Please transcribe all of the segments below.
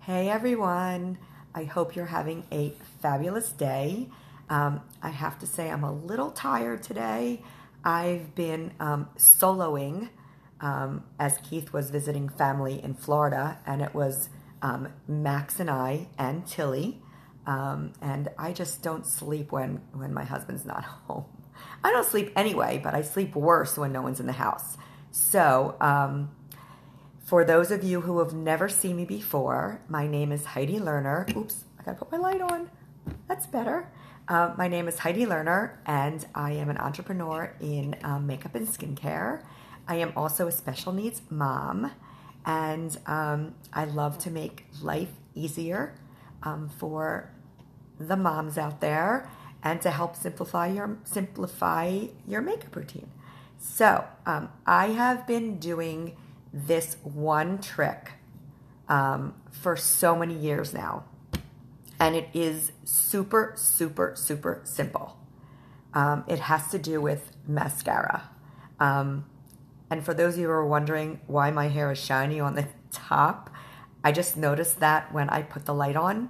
Hey everyone, I hope you're having a fabulous day. I have to say I'm a little tired today. I've been soloing as Keith was visiting family in Florida, and it was Max and I and Tilly, and I just don't sleep when my husband's not home. I don't sleep anyway, but I sleep worse when no one's in the house. So, for those of you who have never seen me before, my name is Heidi Lerner. Oops, I gotta put my light on. That's better. My name is Heidi Lerner, and I am an entrepreneur in makeup and skincare. I am also a special needs mom, and I love to make life easier for the moms out there and to help simplify your makeup routine. So I have been doing this one trick for so many years now, and it is super simple. It has to do with mascara, and for those of you who are wondering why my hair is shiny on the top, I just noticed that when I put the light on.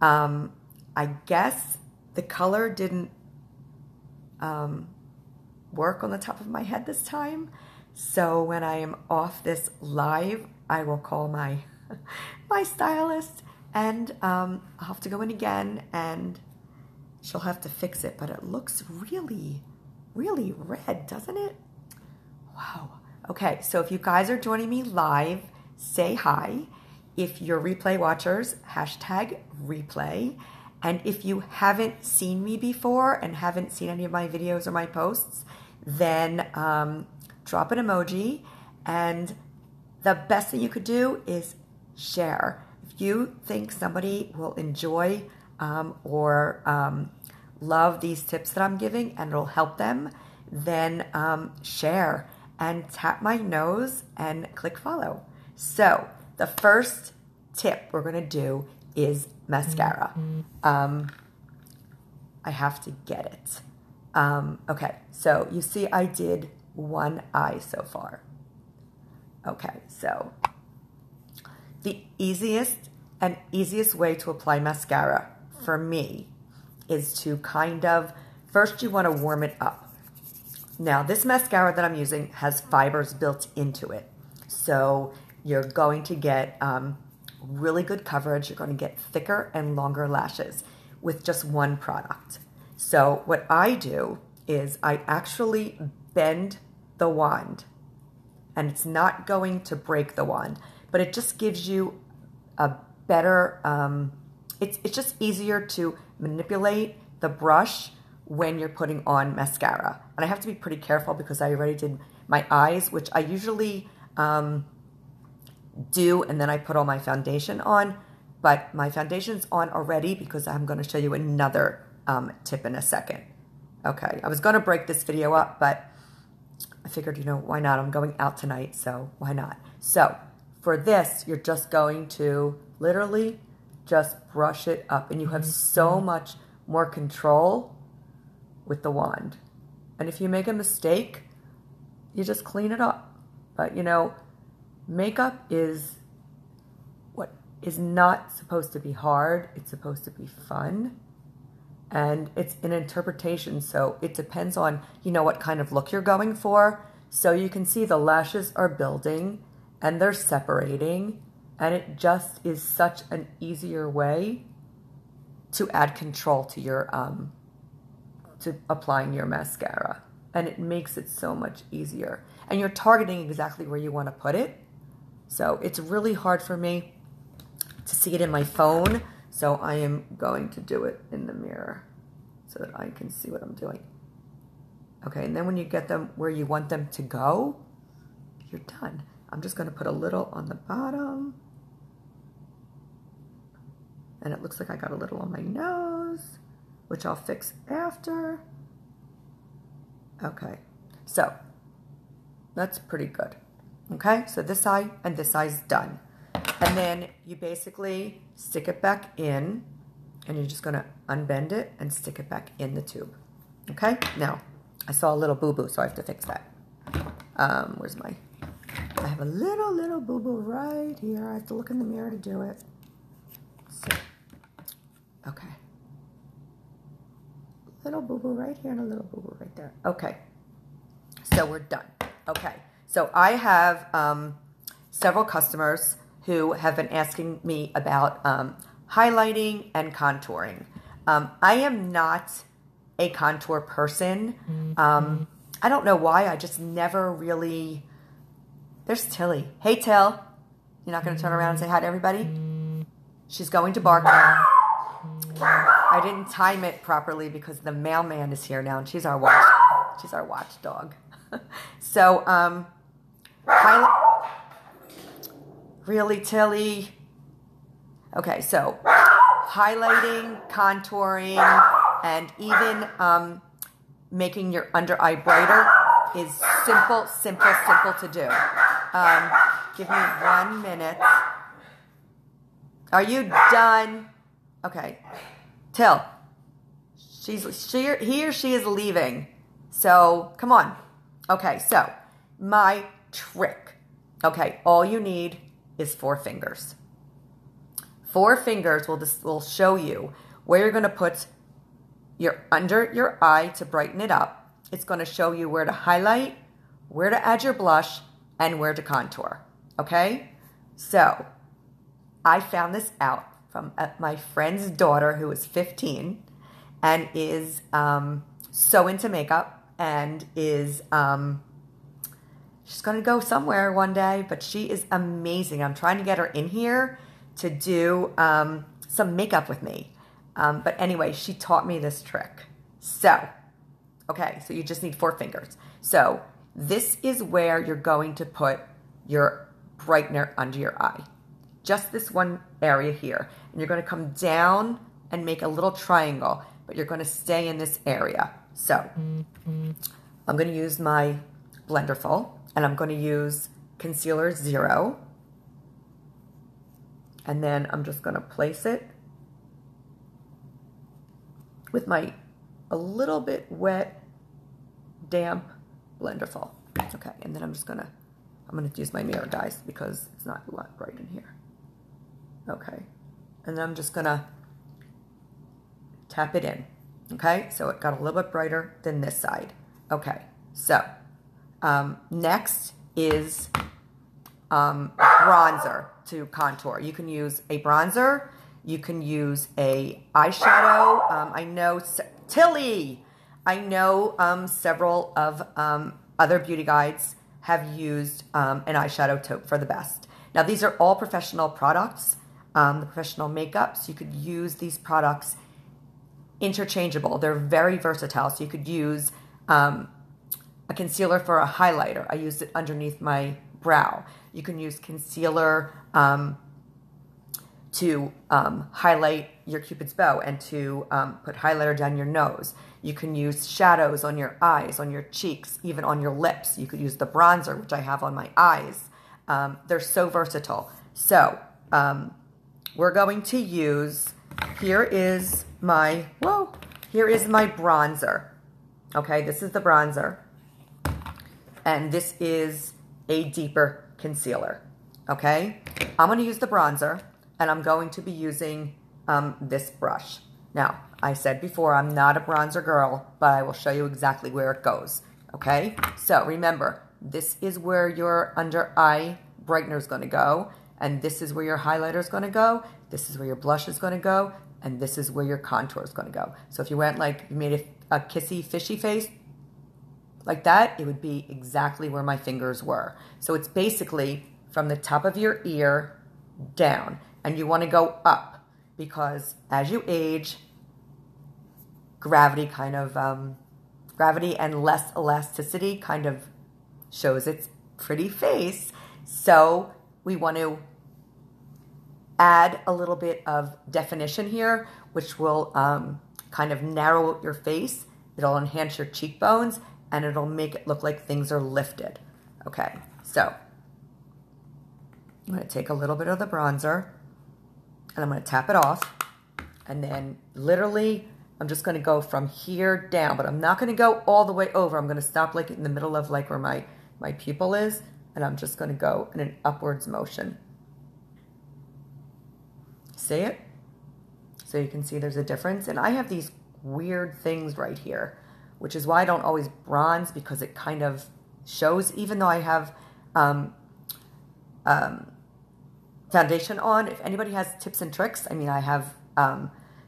I guess the color didn't work on the top of my head this time. So when I am off this live, I will call my stylist, and I'll have to go in again and she'll have to fix it. But it looks really red, doesn't it? Wow. Okay, so if you guys are joining me live, say hi. If you're replay watchers, hashtag replay. And if you haven't seen me before and haven't seen any of my videos or my posts, then drop an emoji, and the best thing you could do is share. If you think somebody will enjoy or love these tips that I'm giving and it'll help them, then share and tap my nose and click follow. So the first tip we're gonna do is mascara. I have to get it. Okay, so you see I did one eye so far. Okay, so the easiest way to apply mascara for me is to first you want to warm it up. Now this mascara that I'm using has fibers built into it. So you're going to get really good coverage. You're going to get thicker and longer lashes with just one product. So what I do is I actually bend the wand, and it's not going to break the wand, but it just gives you a better, it's just easier to manipulate the brush when you're putting on mascara. And I have to be pretty careful because I already did my eyes, which I usually do, and then I put all my foundation on, but my foundation's on already because I'm going to show you another tip in a second. Okay, I was going to break this video up, but I figured, why not? I'm going out tonight, so why not? So for this, you're just going to literally just brush it up, and you have so much more control with the wand. And if you make a mistake, you just clean it up. But makeup is what is not supposed to be hard. It's supposed to be fun. And it's an interpretation, so it depends on, what kind of look you're going for. So you can see the lashes are building and they're separating, and it just is such an easier way to add control to your, to applying your mascara. And it makes it so much easier. And you're targeting exactly where you want to put it. So it's really hard for me to see it in my phone. So I am going to do it in the mirror so that I can see what I'm doing. Okay, and then when you get them where you want them to go, you're done. I'm just going to put a little on the bottom. And it looks like I got a little on my nose, which I'll fix after. Okay, so that's pretty good. Okay, so this eye and this eye's done. And then you basically stick it back in, and you're just going to unbend it and stick it back in the tube. Okay, now I saw a little boo-boo, so I have to fix that. I have a little boo-boo right here. I have to look in the mirror to do it. Okay. Little boo-boo right here and a little boo-boo right there. Okay. So we're done. Okay. So I have several customers who have been asking me about highlighting and contouring. I am not a contour person. I don't know why. I just never really... There's Tilly. Hey, Till. You're not going to turn around and say hi to everybody? She's going to bark now. I didn't time it properly because the mailman is here now, and she's our watchdog. So, really, Tilly? Okay, so highlighting, contouring, and even making your under eye brighter is simple to do. Give me 1 minute. Are you done? Okay. Till. He or she is leaving. So, come on. Okay, so, my trick. Okay, all you need is 4 fingers. 4 fingers will show you where you're going to put under your eye to brighten it up. It's going to show you where to highlight, where to add your blush, and where to contour. Okay? So, I found this out from my friend's daughter who is 15 and is so into makeup and is she's going to go somewhere one day, but she is amazing. I'm trying to get her in here to do some makeup with me. But anyway, she taught me this trick. So, okay, so you just need 4 fingers. So this is where you're going to put your brightener under your eye. Just this one area here. And you're going to come down and make a little triangle, but you're going to stay in this area. So I'm going to use my Blenderful, and I'm going to use Concealer 0. And then I'm just going to place it with my a little bit wet, damp Blenderful. Okay, and then I'm going to use my mirror, guys, because it's not a lot bright in here. Okay, and then I'm just going to tap it in. Okay, so it got a little bit brighter than this side. Okay, so next is bronzer to contour. You can use a bronzer. You can use a eyeshadow. I know, Tilly, I know several of other beauty guides have used an eyeshadow taupe for the best. Now, these are all professional products, the professional makeup, so you could use these products interchangeable. They're very versatile, so you could use a concealer for a highlighter. I used it underneath my brow. You can use concealer to highlight your Cupid's bow and to put highlighter down your nose. You can use shadows on your eyes, on your cheeks, even on your lips. You could use the bronzer, which I have on my eyes. They're so versatile. So we're going to use, here is my bronzer. Okay, this is the bronzer. And this is a deeper concealer. Okay, I'm going to use the bronzer, and I'm going to be using this brush. Now, I said before, I'm not a bronzer girl, but I will show you exactly where it goes. Okay, so remember, this is where your under eye brightener is going to go, and this is where your highlighter is going to go, this is where your blush is going to go, and this is where your contour is going to go. So if you went like, you made a kissy, fishy face, like that, it would be exactly where my fingers were. So it's basically from the top of your ear down. And you want to go up because as you age, gravity and less elasticity kind of shows its pretty face. So we want to add a little bit of definition here, which will kind of narrow your face. It'll enhance your cheekbones, and it'll make it look like things are lifted. Okay, so I'm going to take a little bit of the bronzer, and I'm going to tap it off, and then literally I'm just going to go from here down, but I'm not going to go all the way over. I'm going to stop like in the middle of like where my pupil is, and I'm just going to go in an upwards motion. See it? So you can see there's a difference. And I have these weird things right here, which is why I don't always bronze, because it kind of shows, even though I have foundation on. If anybody has tips and tricks, I mean, I have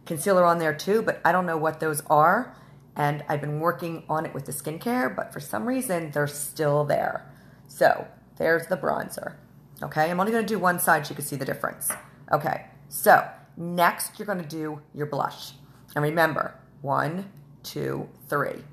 concealer on there too, but I don't know what those are. And I've been working on it with the skincare, but for some reason, they're still there. So there's the bronzer. Okay, I'm only going to do one side so you can see the difference. Okay, so next you're going to do your blush. And remember, 1, 2, 3.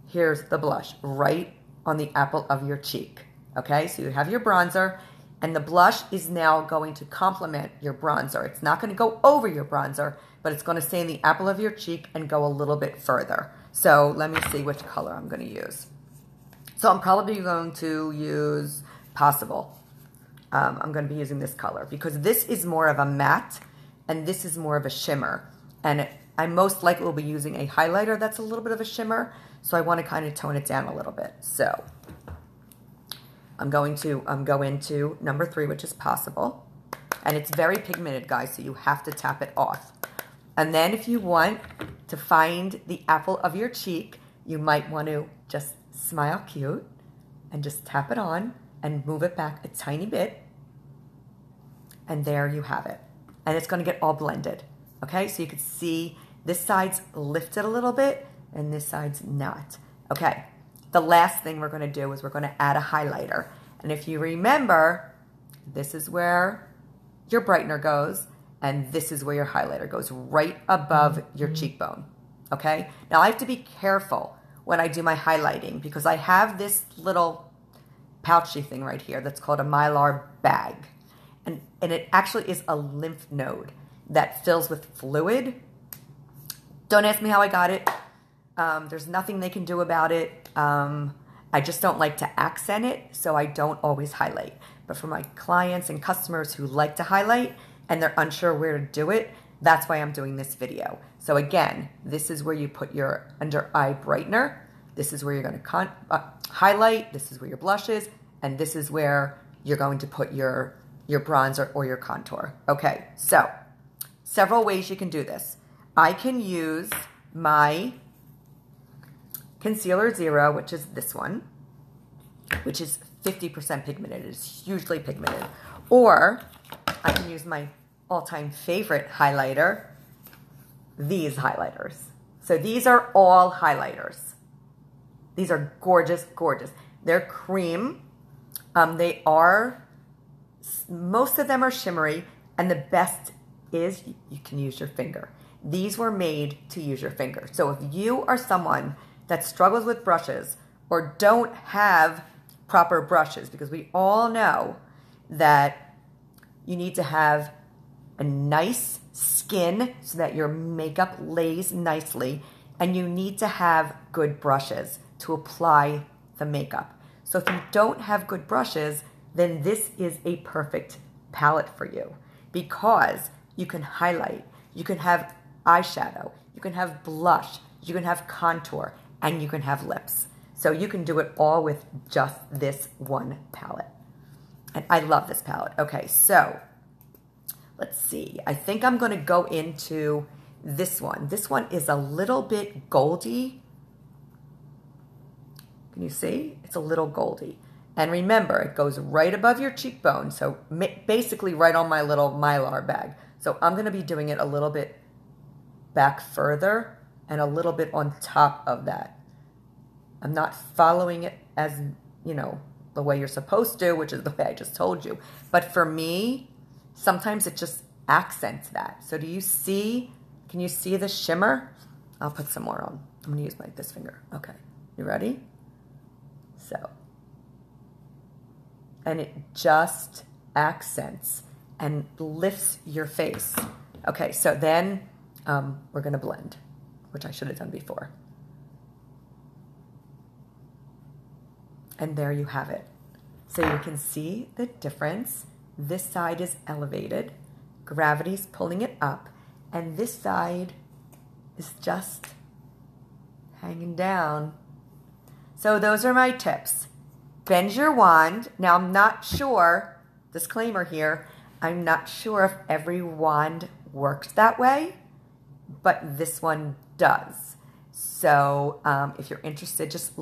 Here's the blush right on the apple of your cheek. Okay, so you have your bronzer, and the blush is now going to complement your bronzer. It's not going to go over your bronzer, but it's going to stay in the apple of your cheek and go a little bit further. So let me see which color I'm going to use. So I'm probably going to use Possible. I'm going to be using this color because this is more of a matte and this is more of a shimmer. And I most likely will be using a highlighter that's a little bit of a shimmer. So I want to kind of tone it down a little bit. So I'm going to go into number 3, which is Possible. And it's very pigmented, guys, so you have to tap it off. And then if you want to find the apple of your cheek, you might want to just smile cute and just tap it on and move it back a tiny bit. And there you have it. And it's going to get all blended. Okay, so you can see this side's lifted a little bit and this side's not. Okay, the last thing we're going to do is we're going to add a highlighter. And if you remember, this is where your brightener goes and this is where your highlighter goes, right above your cheekbone. Okay, now I have to be careful when I do my highlighting because I have this little pouchy thing right here that's called a Mylar bag. And it actually is a lymph node that fills with fluid. Don't ask me how I got it. There's nothing they can do about it. I just don't like to accent it, so I don't always highlight. But for my clients and customers who like to highlight and they're unsure where to do it, that's why I'm doing this video. So again, this is where you put your under eye brightener. This is where you're going to highlight. This is where your blush is. And this is where you're going to put your bronzer or your contour. Okay, so several ways you can do this. I can use my Concealer Zero, which is this one, which is 50% pigmented. It's hugely pigmented. Or I can use my all-time favorite highlighter, these highlighters. So these are all highlighters. These are gorgeous, gorgeous. They're cream. Most of them are shimmery, and the best is you can use your finger. These were made to use your finger. So if you are someone that struggles with brushes or don't have proper brushes, because we all know that you need to have a nice skin so that your makeup lays nicely, and you need to have good brushes to apply the makeup. So if you don't have good brushes, then this is a perfect palette for you because you can highlight, you can have eyeshadow, you can have blush, you can have contour, and you can have lips. So you can do it all with just this one palette. And I love this palette. Okay, so let's see. I think I'm going to go into this one. This one is a little bit goldy. Can you see? It's a little goldy. And remember, it goes right above your cheekbone, so basically right on my little Mylar bag. So I'm going to be doing it a little bit back further and a little bit on top of that. I'm not following it as, you know, the way you're supposed to, which is the way I just told you. But for me, sometimes it just accents that. So do you see, can you see the shimmer? I'll put some more on. I'm going to use this finger. Okay, you ready? So. And it just accents and lifts your face. Okay, so then we're going to blend, which I should have done before. And there you have it. So you can see the difference. This side is elevated. Gravity's pulling it up. And this side is just hanging down. So those are my tips. Bend your wand. Now, I'm not sure, disclaimer here, I'm not sure if every wand works that way. but this one does. So if you're interested, just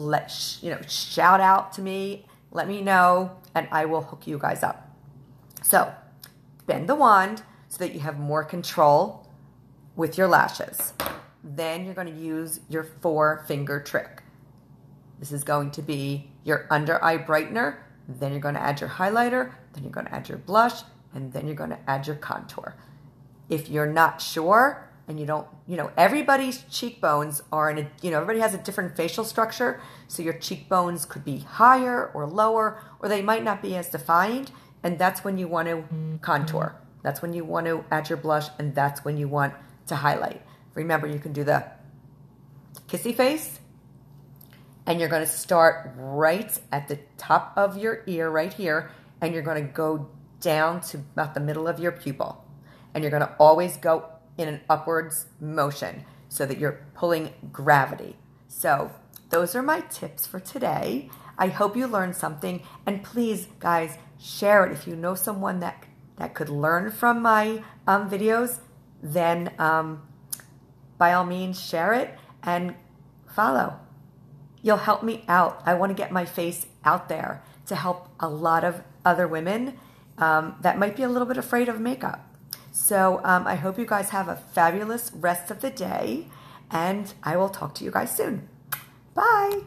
shout out to me, let me know, and I will hook you guys up. So bend the wand so that you have more control with your lashes. Then you're going to use your 4-finger trick. This is going to be your under eye brightener, then you're going to add your highlighter, then you're going to add your blush, and then you're going to add your contour. If you're not sure, and you don't, everybody's cheekbones are everybody has a different facial structure, so your cheekbones could be higher or lower, or they might not be as defined, and that's when you want to contour. That's when you want to add your blush, and that's when you want to highlight. Remember, you can do the kissy face, and you're going to start right at the top of your ear right here, and you're going to go down to about the middle of your pupil. And you're going to always go in an upwards motion so that you're pulling gravity. So those are my tips for today. I hope you learned something. And please, guys, share it. If you know someone that could learn from my videos, then by all means, share it and follow. You'll help me out. I want to get my face out there to help a lot of other women that might be a little bit afraid of makeup. So I hope you guys have a fabulous rest of the day, and I will talk to you guys soon. Bye.